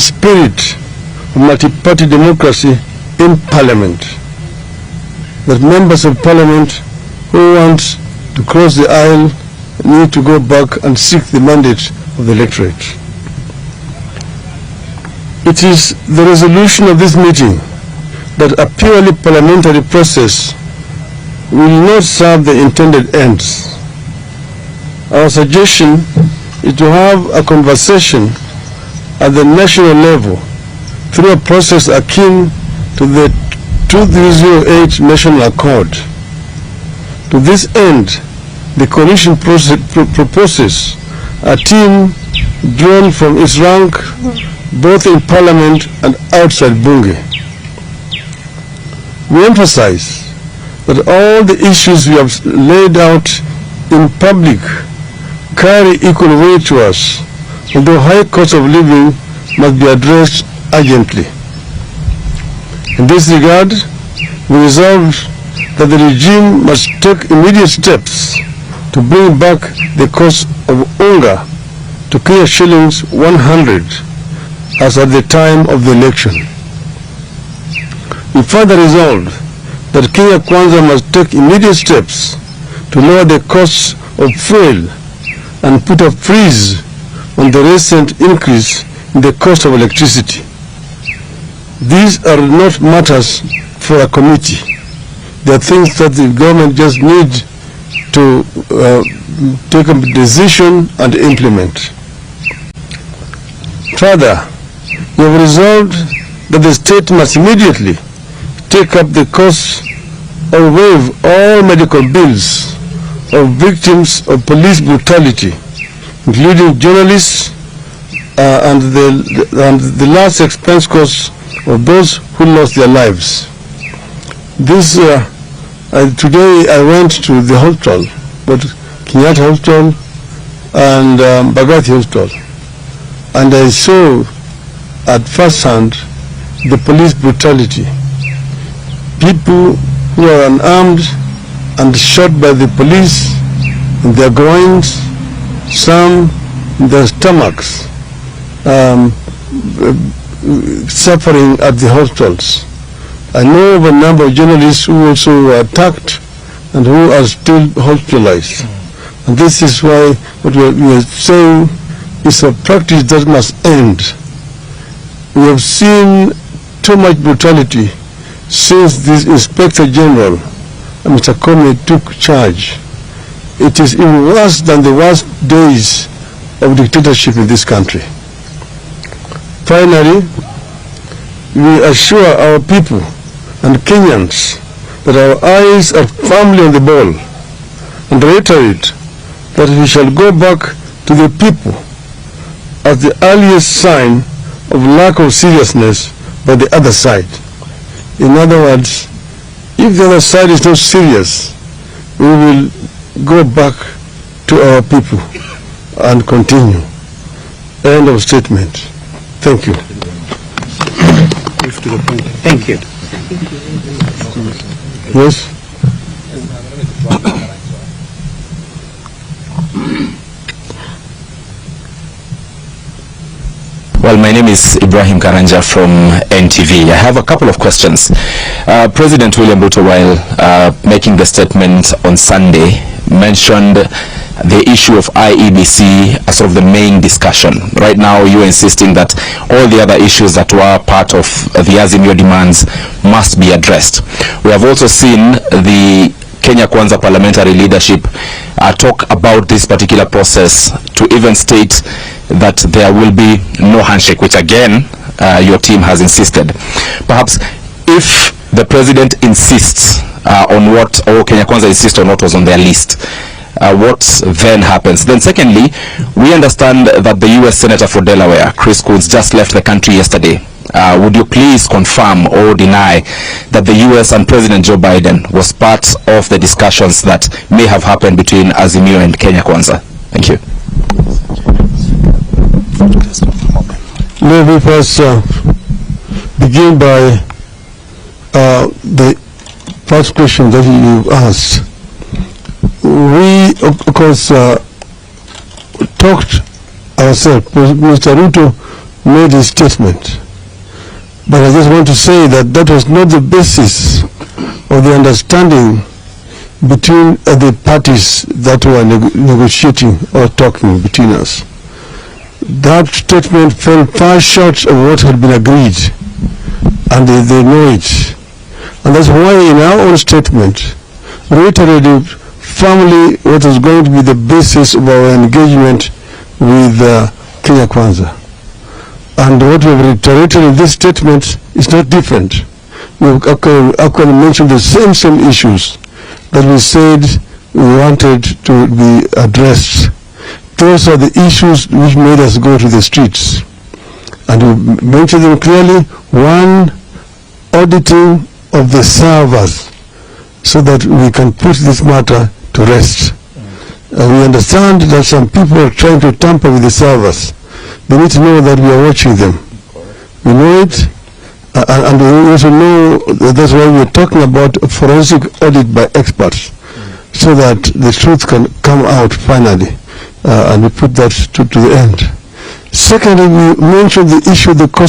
spirit of multi-party democracy in Parliament. That members of Parliament who want to cross the aisle need to go back and seek the mandate of the electorate. It is the resolution of this meeting that a purely parliamentary process will not serve the intended ends. Our suggestion is to have a conversation at the national level through a process akin to the 2308 National Accord. To this end, the coalition proposes a team drawn from its rank both in Parliament and outside Bunge. We emphasize that all the issues we have laid out in public carry equal weight to us, although high cost of living must be addressed urgently. In this regard, we resolved that the regime must take immediate steps to bring back the cost of unga to Kenya shillings 100 as at the time of the election. We further resolved that Kenya Kwanza must take immediate steps to lower the costs of fuel and put a freeze on the recent increase in the cost of electricity. These are not matters for a committee. They are things that the government just needs to take a decision and implement. Further, we have resolved that the state must immediately take up the cost or waive all medical bills of victims of police brutality, including journalists and the last expense costs of those who lost their lives. This today I went to the hospital, but Kenyatta Hospital and Bagathi Hospital, and I saw at first hand the police brutality. People who are unarmed and shot by the police in their groins, some in their stomachs, suffering at the hospitals. I know of a number of journalists who also were attacked and who are still hospitalized. And this is why what we are saying is a practice that must end. We have seen too much brutality since this Inspector General, Mr. Comey, took charge. It is even worse than the worst days of dictatorship in this country. Finally, we assure our people and Kenyans that our eyes are firmly on the ball and reiterate that we shall go back to the people as the earliest sign of lack of seriousness by the other side. In other words, if the other side is not serious, we will go back to our people and continue. End of statement. Thank you. Thank you. Yes? Well, my name is Ibrahim Karanja from NTV. I have a couple of questions. President William Ruto, while making the statement on Sunday, mentioned the issue of IEBC as sort of the main discussion. Right now, you're insisting that all the other issues that were part of the Azimio demands must be addressed. We have also seen the Kenya Kwanza parliamentary leadership talk about this particular process to even state that there will be no handshake, which again, your team has insisted. Perhaps if the president insists on what, or Kenya Kwanza insists on what was on their list, what then happens? Then secondly, we understand that the US Senator for Delaware, Chris Coons, just left the country yesterday. Would you please confirm or deny that the US and President Joe Biden was part of the discussions that may have happened between Azimio and Kenya Kwanza? Thank you. Let me first begin by the first question that you asked. We, of course, talked ourselves. Mr. Ruto made his statement. But I just want to say that that was not the basis of the understanding between the parties that were negotiating or talking between us. That statement fell far short of what had been agreed, and they know it. And that's why in our own statement, reiterated firmly what is going to be the basis of our engagement with Kenya Kwanza. And what we have reiterated in this statement is not different. We have actually mentioned the same issues that we said we wanted to be addressed. Those are the issues which made us go to the streets. And we mentioned them clearly. One, auditing of the servers so that we can put this matter to rest. We understand that some people are trying to tamper with the servers. They need to know that we are watching them. We know it, and we also know that's why we're talking about a forensic audit by experts, so that the truth can come out finally, and we put that to the end. Secondly, we mentioned the issue of the cost